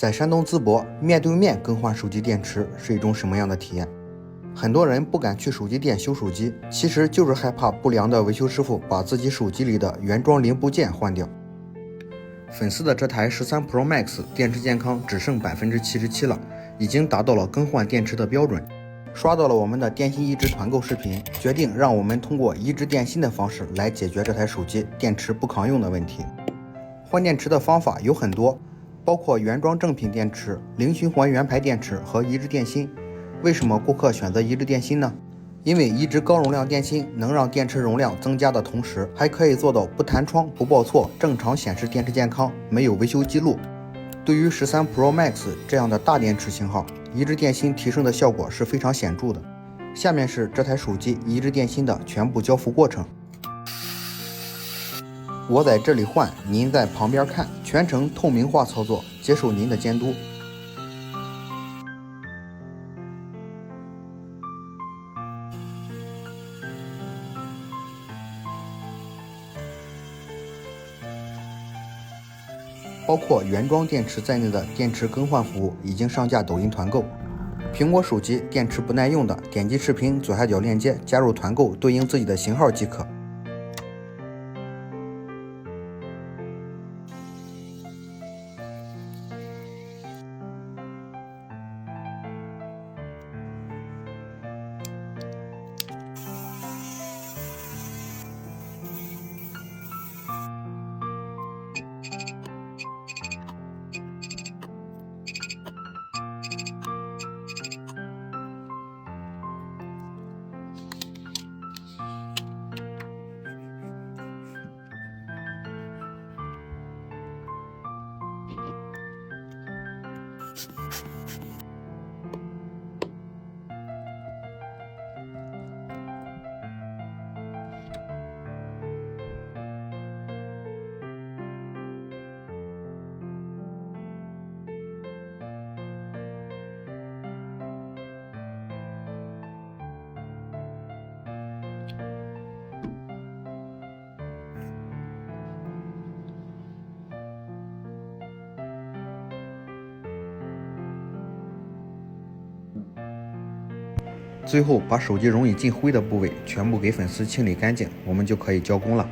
在山东淄博，面对面更换手机电池是一种什么样的体验？很多人不敢去手机店修手机，其实就是害怕不良的维修师傅把自己手机里的原装零部件换掉。粉丝的这台13 Pro Max 电池健康只剩77%了，已经达到了更换电池的标准。刷到了我们的电信移植团购视频，决定让我们通过移植电芯的方式来解决这台手机电池不抗用的问题。换电池的方法有很多，包括原装正品电池、零循环原排电池和移植电芯。为什么顾客选择移植电芯呢？因为移植高容量电芯能让电池容量增加的同时，还可以做到不弹窗、不报错，正常显示电池健康，没有维修记录。对于13 Pro Max 这样的大电池型号，移植电芯提升的效果是非常显著的。下面是这台手机移植电芯的全部交付过程。我在这里换，您在旁边看，全程透明化操作，接受您的监督。包括原装电池在内的电池更换服务已经上架抖音团购。苹果手机电池不耐用的，点击视频左下角链接加入团购，对应自己的型号即可。最后把手机容易进灰的部位全部给粉丝清理干净，我们就可以交工了。